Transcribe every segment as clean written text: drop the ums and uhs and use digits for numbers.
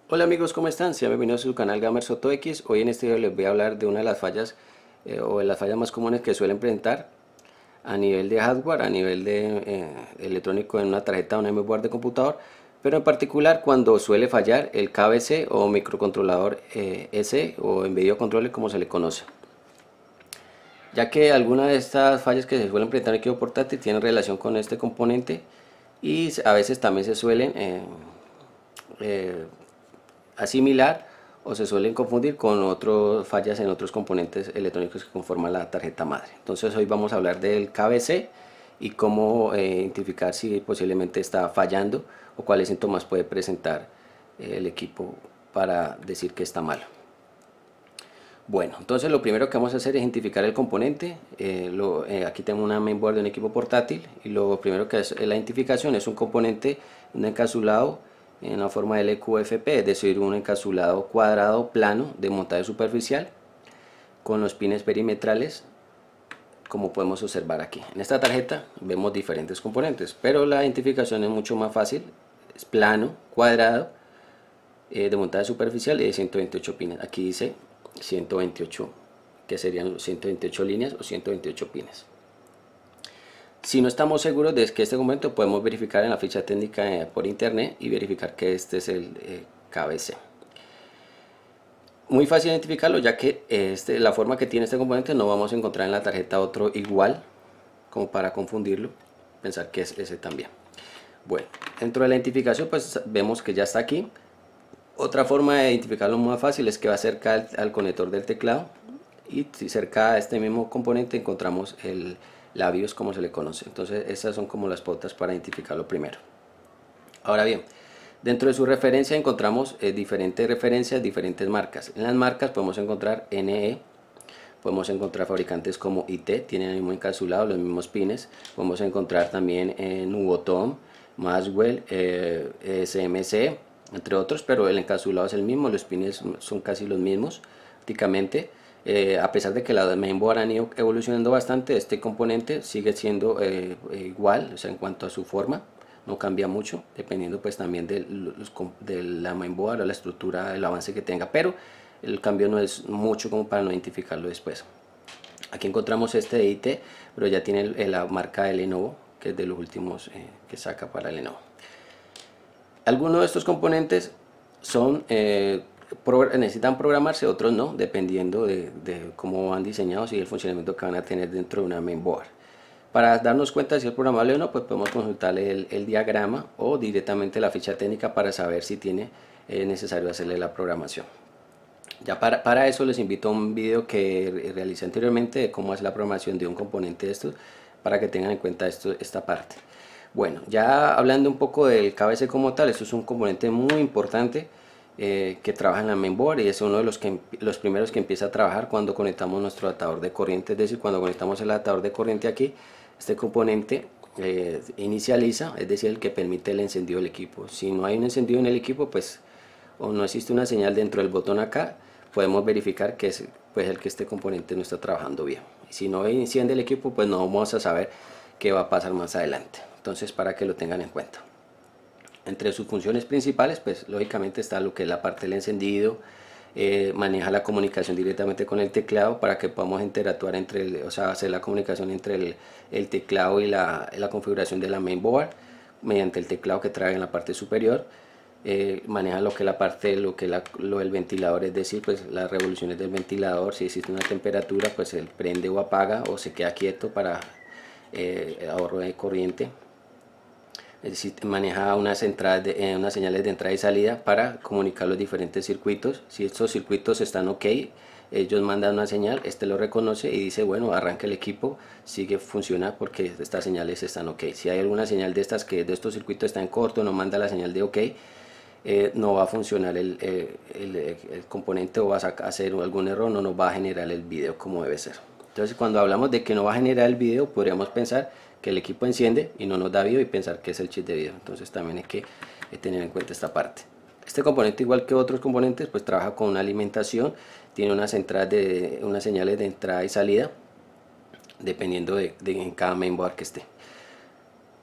Hola amigos, ¿cómo están? Sean bienvenidos a su canal Gamer Soto X. Hoy en este video les voy a hablar de una de las fallas o de las fallas más comunes que suelen presentar a nivel de hardware, a nivel de electrónico en una tarjeta o una memory de computador, pero en particular cuando suele fallar el KBC o microcontrolador S o Embedded Controller como se le conoce, ya que algunas de estas fallas que se suelen presentar en equipo portátil tienen relación con este componente y a veces también se suelen eh, asimilar o se suelen confundir con otras fallas en otros componentes electrónicos que conforman la tarjeta madre. Entonces hoy vamos a hablar del KBC y cómo identificar si posiblemente está fallando o cuáles síntomas puede presentar el equipo para decir que está malo. Bueno, entonces lo primero que vamos a hacer es identificar el componente. Aquí tengo una mainboard de un equipo portátil y lo primero que es la identificación es un componente, un encapsulado en la forma del LQFP, es decir, un encapsulado cuadrado plano de montaje superficial con los pines perimetrales, como podemos observar aquí. En esta tarjeta vemos diferentes componentes, pero la identificación es mucho más fácil, es plano, cuadrado, de montaje superficial y de 128 pines. Aquí dice 128, que serían 128 líneas o 128 pines. Si no estamos seguros de que este componente, podemos verificar en la ficha técnica por internet y verificar que este es el KBC. Muy fácil identificarlo, ya que la forma que tiene este componente no vamos a encontrar en la tarjeta otro igual, como para confundirlo, pensar que es ese también. Bueno, dentro de la identificación pues vemos que ya está aquí. Otra forma de identificarlo más fácil es que va cerca al conector del teclado y cerca a este mismo componente encontramos el labios, como se le conoce. Entonces esas son como las pautas para identificarlo primero. Ahora bien, dentro de su referencia encontramos diferentes referencias, diferentes marcas. En las marcas podemos encontrar NE, podemos encontrar fabricantes como IT, tienen el mismo encapsulado, los mismos pines. Podemos encontrar también Nuvoton, Maxwell, SMC, entre otros, pero el encapsulado es el mismo, los pines son casi los mismos prácticamente. A pesar de que la mainboard han ido evolucionando bastante, este componente sigue siendo igual, o sea, en cuanto a su forma, no cambia mucho, dependiendo pues también de la mainboard o la estructura, el avance que tenga, pero el cambio no es mucho como para no identificarlo después. Aquí encontramos este de IT, pero ya tiene la marca de Lenovo, que es de los últimos que saca para Lenovo. Algunos de estos componentes son necesitan programarse, otros no, dependiendo de cómo van diseñados y el funcionamiento que van a tener dentro de una mainboard. Para darnos cuenta de si es programable o no, pues podemos consultar el diagrama o directamente la ficha técnica para saber si tiene necesario hacerle la programación. Ya para eso les invito a un video que realicé anteriormente de cómo hacer la programación de un componente de estos, para que tengan en cuenta esta parte. Bueno, ya hablando un poco del KBC como tal, esto es un componente muy importante que trabaja en la mainboard y es uno de los primeros que empieza a trabajar cuando conectamos nuestro adaptador de corriente. Es decir, cuando conectamos el adaptador de corriente aquí, este componente inicializa, es decir, el que permite el encendido del equipo. Si no hay un encendido en el equipo, pues o no existe una señal dentro del botón acá, podemos verificar que es pues el que este componente no está trabajando bien. Si no enciende el equipo, pues no vamos a saber qué va a pasar más adelante. Entonces, para que lo tengan en cuenta. Entre sus funciones principales, pues lógicamente está lo que es la parte del encendido, maneja la comunicación directamente con el teclado para que podamos interactuar o sea, hacer la comunicación entre el teclado y la configuración de la mainboard mediante el teclado que trae en la parte superior. Maneja lo que es la parte, lo del ventilador, es decir, pues las revoluciones del ventilador, si existe una temperatura, pues él prende o apaga o se queda quieto para ahorro de corriente. Es decir, maneja unas señales de entrada y salida para comunicar los diferentes circuitos. Si estos circuitos están ok, ellos mandan una señal, este lo reconoce y dice, bueno, arranca el equipo, funciona porque estas señales están ok. Si hay alguna señal de estos circuitos está en corto, no manda la señal de ok, no va a funcionar el componente o va a hacer algún error, no nos va a generar el video como debe ser. Entonces, cuando hablamos de que no va a generar el video, podríamos pensar que el equipo enciende y no nos da video y pensar que es el chip de video. Entonces también hay que tener en cuenta esta parte. Este componente, igual que otros componentes, pues trabaja con una alimentación, tiene unas señales de entrada y salida dependiendo en cada mainboard que esté.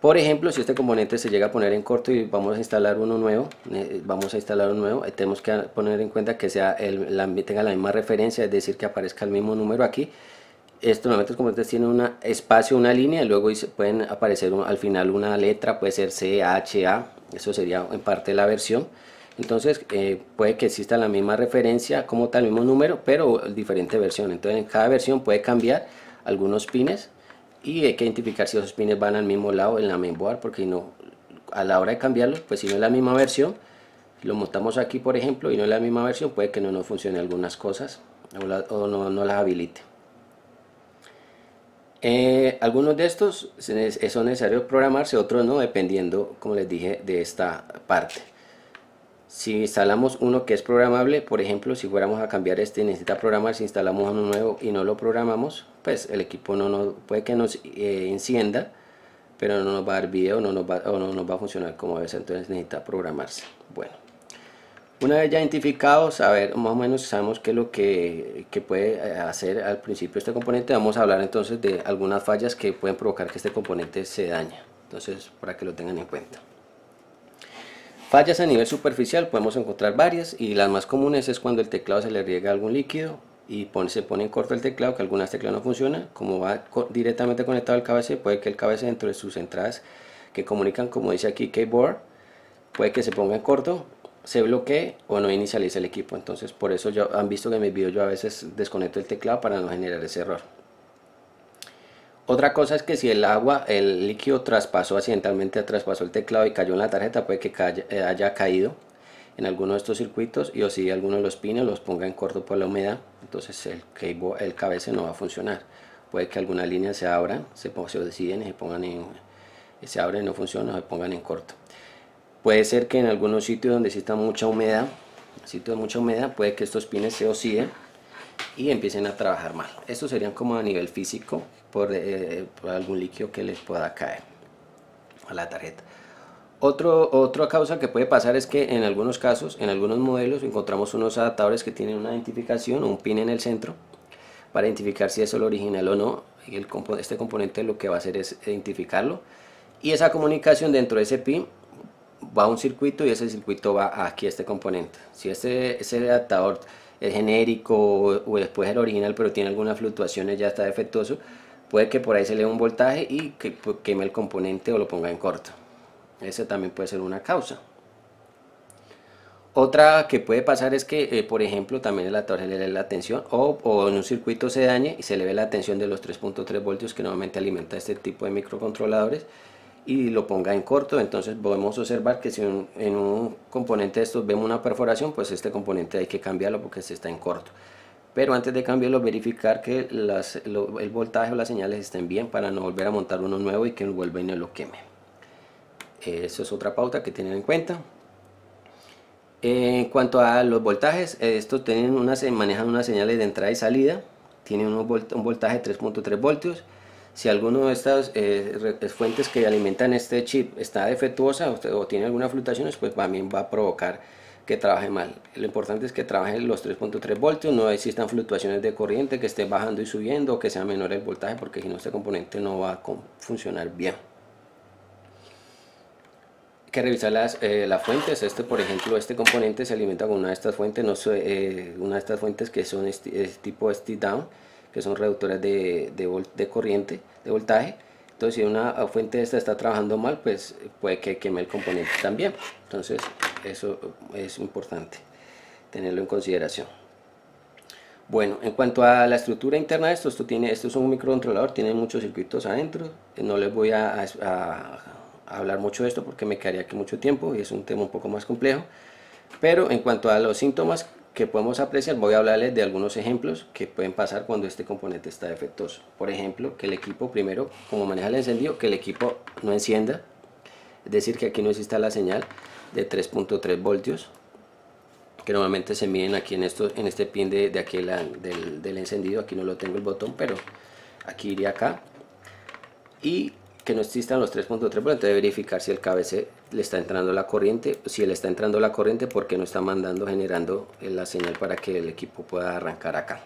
Por ejemplo, si este componente se llega a poner en corto y vamos a instalar uno nuevo, tenemos que poner en cuenta que tenga la misma referencia, es decir, que aparezca el mismo número aquí. Estos normalmente los componentes tienen un espacio, una línea, y luego pueden aparecer al final una letra, puede ser C, H, A, eso sería en parte la versión. Entonces puede que exista la misma referencia como tal, mismo número, pero diferente versión. Entonces en cada versión puede cambiar algunos pines y hay que identificar si esos pines van al mismo lado en la mainboard, porque no, a la hora de cambiarlos, pues si no es la misma versión, lo montamos aquí por ejemplo y no es la misma versión, puede que no nos funcione algunas cosas o no las habilite. Algunos de estos son necesarios programarse, otros no, dependiendo, como les dije, de esta parte. Si instalamos uno que es programable, por ejemplo, si fuéramos a cambiar este y necesita programar, si instalamos uno nuevo y no lo programamos, pues el equipo puede que nos encienda, pero no nos va a dar video, o no nos va a funcionar como debe ser, entonces necesita programarse. Bueno, una vez ya identificados, saber más o menos sabemos qué es lo que puede hacer al principio este componente, vamos a hablar entonces de algunas fallas que pueden provocar que este componente se dañe, entonces para que lo tengan en cuenta. Fallas a nivel superficial podemos encontrar varias, y las más comunes es cuando el teclado se le riega algún líquido y se pone en corto el teclado, que algunas teclas no funcionan. Como va directamente conectado al KBC, puede que el KBC dentro de sus entradas que comunican, como dice aquí, keyboard, puede que se ponga en corto, se bloquee o no inicialice el equipo. Entonces por eso han visto que en mis videos yo a veces desconecto el teclado para no generar ese error. Otra cosa es que si el líquido accidentalmente traspasó el teclado y cayó en la tarjeta, puede que haya caído en alguno de estos circuitos, y o si alguno de los pines los ponga en corto por la humedad, entonces el KBC no va a funcionar. Puede que algunas líneas se abran, se deciden y se abren y no funcionan, o se pongan en corto. Puede ser que en algunos sitios donde exista mucha humedad, puede que estos pines se oxiden y empiecen a trabajar mal. Estos serían como a nivel físico por algún líquido que les pueda caer a la tarjeta. Otra causa que puede pasar es que en algunos casos, en algunos modelos, encontramos unos adaptadores que tienen una identificación o un pin en el centro para identificar si es el original o no, y este componente lo que va a hacer es identificarlo, y esa comunicación dentro de ese pin va a un circuito, y ese circuito va aquí a este componente. Si ese adaptador es genérico o después el original pero tiene algunas fluctuaciones, ya está defectuoso, puede que por ahí se le dé un voltaje y que queme el componente o lo ponga en corto. Ese también puede ser una causa. Otra que puede pasar es que por ejemplo también el adaptador se le dé la tensión, o en un circuito se dañe y se le ve la tensión de los 3.3 voltios que normalmente alimenta este tipo de microcontroladores, y lo ponga en corto. Entonces podemos observar que si en un componente de estos vemos una perforación, pues este componente hay que cambiarlo porque se está en corto. Pero antes de cambiarlo, verificar que el voltaje o las señales estén bien para no volver a montar uno nuevo y que vuelva y no lo queme. Eso es otra pauta que tener en cuenta. En cuanto a los voltajes, estos manejan unas señales de entrada y salida, tienen un voltaje de 3.3 voltios. Si alguno de estas fuentes que alimentan este chip está defectuosa o tiene algunas fluctuaciones, pues también va a provocar que trabaje mal. Lo importante es que trabaje los 3.3 voltios, no existan fluctuaciones de corriente, que esté bajando y subiendo, o que sea menor el voltaje, porque si no este componente no va a funcionar bien. Hay que revisar las fuentes. Por ejemplo, este componente se alimenta con una de estas fuentes, una de estas fuentes que son tipo step down, que son reductores de corriente, de voltaje. Entonces si una fuente de esta está trabajando mal, pues puede que queme el componente también. Entonces eso es importante tenerlo en consideración. Bueno, en cuanto a la estructura interna de esto es un microcontrolador, tiene muchos circuitos adentro. No les voy a hablar mucho de esto porque me quedaría aquí mucho tiempo y es un tema un poco más complejo. Pero en cuanto a los síntomas que podemos apreciar, voy a hablarles de algunos ejemplos que pueden pasar cuando este componente está defectuoso. Por ejemplo, que el equipo, primero, como maneja el encendido, que el equipo no encienda, es decir, que aquí no exista la señal de 3.3 voltios, que normalmente se miden aquí en este pin de aquí del encendido. Aquí no lo tengo el botón, pero aquí iría acá. Y que no existan los 3.3 voltios, entonces debe verificar si el KBC le está entrando la corriente. Si le está entrando la corriente, porque no está generando la señal para que el equipo pueda arrancar acá.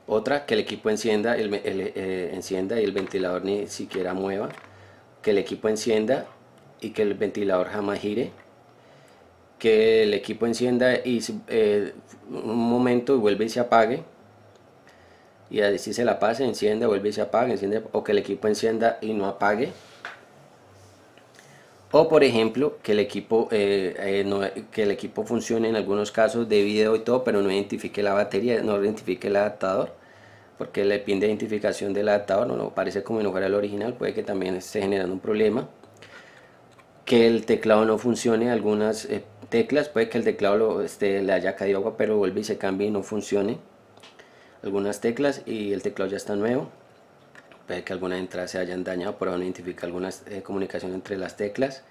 Otra, que el equipo encienda y el ventilador ni siquiera mueva, que el equipo encienda y que el ventilador jamás gire, que el equipo encienda y un momento y vuelve y se apague, y así se la pase, encienda, vuelve y se apague, enciende, o que el equipo encienda y no apague. O por ejemplo que el equipo que el equipo funcione en algunos casos de video y todo, pero no identifique la batería, no identifique el adaptador, porque el pin de identificación del adaptador no parece como si no fuera el original, puede que también esté generando un problema. Que el teclado no funcione, algunas teclas, puede que el teclado le haya caído agua, pero vuelve y se cambie y no funcione algunas teclas y el teclado ya está nuevo. Puede que algunas entradas se hayan dañado, por no identifica algunas comunicación entre las teclas.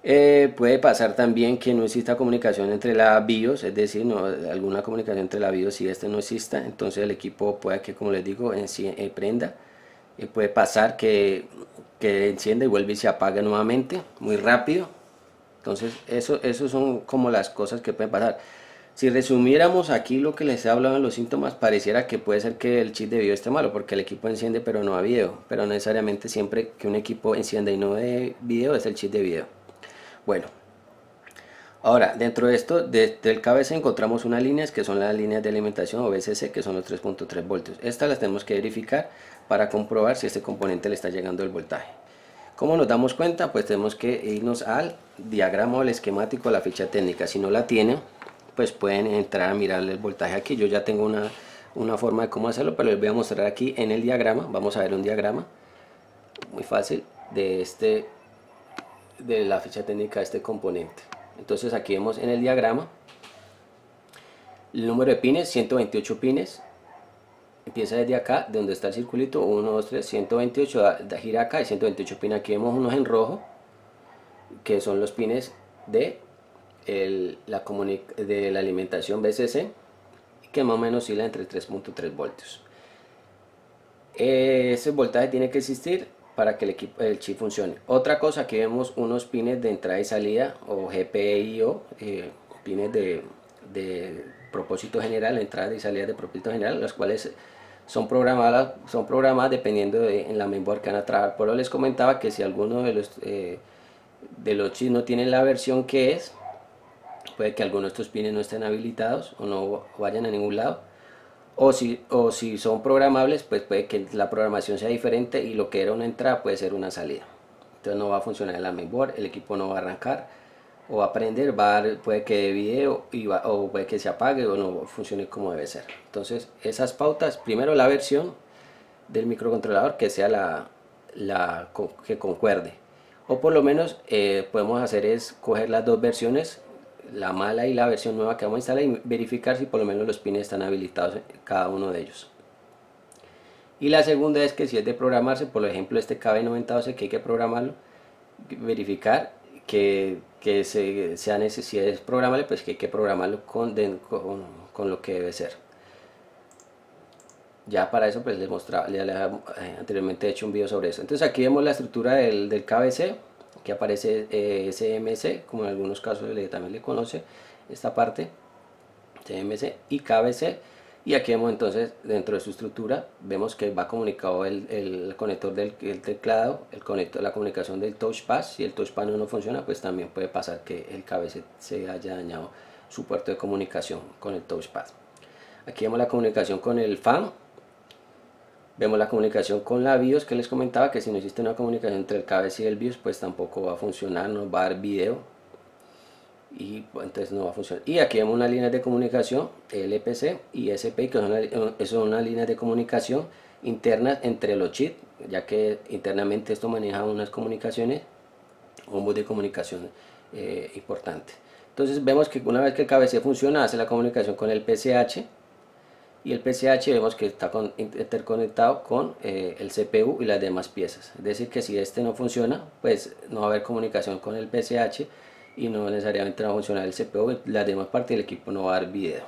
Puede pasar también que no exista comunicación entre la BIOS, es decir, alguna comunicación entre la BIOS y no exista, entonces el equipo puede que, como les digo, prenda. Puede pasar que encienda y vuelve y se apaga nuevamente muy rápido. Entonces eso son como las cosas que pueden pasar. Si resumiéramos aquí lo que les he hablado en los síntomas, pareciera que puede ser que el chip de video esté malo, porque el equipo enciende pero no da video, pero no necesariamente siempre que un equipo encienda y no dé video es el chip de video. Bueno, ahora dentro de esto, del KBC encontramos unas líneas que son las líneas de alimentación o VCC, que son los 3.3 voltios. Estas las tenemos que verificar para comprobar si este componente le está llegando el voltaje. ¿Cómo nos damos cuenta? Pues tenemos que irnos al diagrama o el esquemático, la ficha técnica. Si no la tienen, pues pueden entrar a mirar el voltaje aquí. Yo ya tengo una forma de cómo hacerlo, pero les voy a mostrar aquí en el diagrama. Vamos a ver un diagrama muy fácil de la ficha técnica de este componente. Entonces aquí vemos en el diagrama el número de pines, 128 pines. Empieza desde acá, de donde está el circulito, 1, 2, 3, 128, gira acá y 128 pines. Aquí vemos unos en rojo, que son los pines de la alimentación VCC, que más o menos oscila entre 3.3 voltios. Ese voltaje tiene que existir para que el chip funcione. Otra cosa, aquí vemos unos pines de entrada y salida, o GPIO, pines de propósito general, entradas y salidas de propósito general, las cuales son programadas dependiendo en la mainboard que van a trabajar. Por eso les comentaba que si alguno de los chips no tienen la versión que es, puede que algunos de estos pines no estén habilitados o no vayan a ningún lado. O si son programables, pues puede que la programación sea diferente y lo que era una entrada puede ser una salida. Entonces no va a funcionar en la mainboard, el equipo no va a arrancar o va a prender, puede que dé video o puede que se apague o no funcione como debe ser. Entonces esas pautas, primero la versión del microcontrolador que sea que concuerde. O por lo menos podemos hacer es coger las dos versiones, la mala y la versión nueva que vamos a instalar, y verificar si por lo menos los pines están habilitados cada uno de ellos. Y la segunda es que si es de programarse, por ejemplo este KB9012 que hay que programarlo, verificar que si es programable, pues que hay que programarlo con lo que debe ser. Ya para eso pues les mostraba, anteriormente he hecho un video sobre eso. Entonces aquí vemos la estructura del KBC, que aparece SMC, como en algunos casos también le conoce esta parte, CMC y KBC. Y aquí vemos entonces dentro de su estructura, vemos que va comunicado el conector del teclado, la comunicación del touchpad. Si el touchpad no funciona, pues también puede pasar que el KBC se haya dañado su puerto de comunicación con el touchpad. Aquí vemos la comunicación con el fan. Vemos la comunicación con la BIOS, que les comentaba que si no existe una comunicación entre el KBC y el BIOS, pues tampoco va a funcionar, no va a dar video y pues, entonces no va a funcionar. Y aquí vemos una línea de comunicación LPC y SPI, que son unas líneas de comunicación internas entre los chips, ya que internamente esto maneja unas comunicaciones, un bus de comunicación importante. Entonces vemos que una vez que el KBC funciona, hace la comunicación con el PCH, y el PCH vemos que está interconectado con el CPU y las demás piezas. Es decir, que si este no funciona, pues no va a haber comunicación con el PCH y no necesariamente va a funcionar el CPU, y las demás partes del equipo no va a dar video.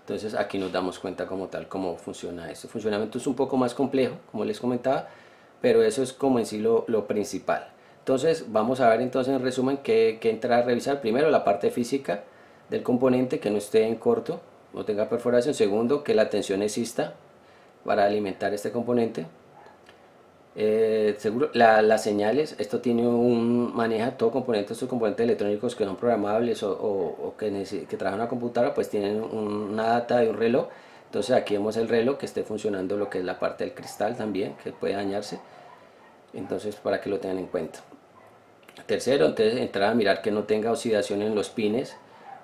Entonces aquí nos damos cuenta como tal cómo funciona esto. El funcionamiento es un poco más complejo, como les comentaba, pero eso es como en sí lo principal. Entonces vamos a ver entonces en resumen que entrar a revisar. Primero la parte física del componente, que no esté en corto, no tenga perforación. Segundo, que la tensión exista para alimentar este componente. Seguro, las señales, esto tiene maneja todo componente, estos componentes electrónicos que son programables o que trabajan en una computadora, pues tienen una data de un reloj. Entonces aquí vemos el reloj que esté funcionando, lo que es la parte del cristal también, que puede dañarse. Entonces, para que lo tengan en cuenta. Tercero, entonces entrar a mirar que no tenga oxidación en los pines.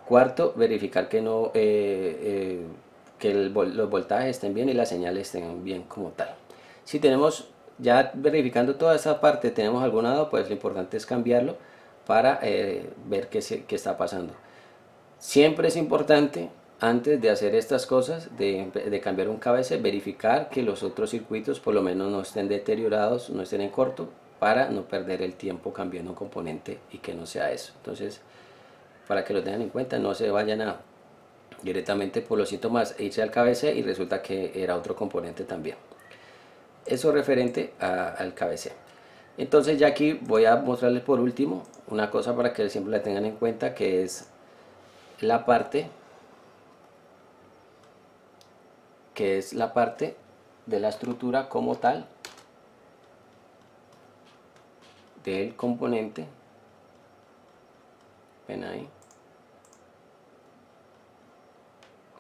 Cuarto, verificar que no que los voltajes estén bien y las señales estén bien como tal. Si tenemos, ya verificando toda esa parte, tenemos algún dado, pues lo importante es cambiarlo para ver qué está pasando. Siempre es importante, antes de hacer estas cosas, de cambiar un KBC, verificar que los otros circuitos por lo menos no estén deteriorados, no estén en corto, para no perder el tiempo cambiando un componente y que no sea eso. Entonces, para que lo tengan en cuenta, no se vayan a directamente por los síntomas irse al KBC y resulta que era otro componente también. Eso referente al KBC. Entonces ya aquí voy a mostrarles por último una cosa para que siempre la tengan en cuenta, que es la parte de la estructura como tal del componente. Ven ahí.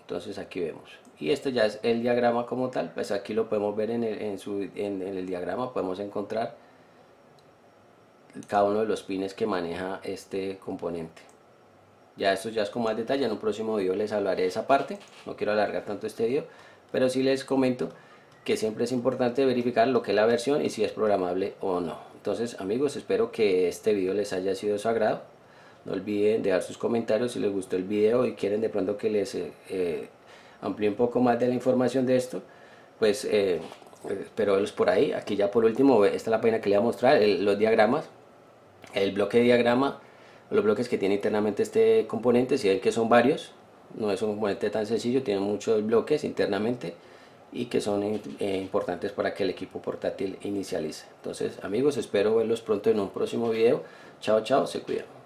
Entonces aquí vemos, y este ya es el diagrama como tal. Pues aquí lo podemos ver en el diagrama, podemos encontrar cada uno de los pines que maneja este componente. Ya esto ya es con más detalle, en un próximo video les hablaré de esa parte, no quiero alargar tanto este video, pero sí les comento que siempre es importante verificar lo que es la versión y si es programable o no. Entonces amigos, espero que este video les haya sido de su agrado. No olviden dejar sus comentarios si les gustó el video y quieren de pronto que les amplíe un poco más de la información de esto, pues espero verlos por ahí. Aquí ya por último, esta es la página que les voy a mostrar, los diagramas, el bloque de diagrama, los bloques que tiene internamente este componente. Si ven que son varios, no es un componente tan sencillo, tiene muchos bloques internamente y que son importantes para que el equipo portátil inicialice. Entonces amigos, espero verlos pronto en un próximo video. Chao, chao, se cuidan.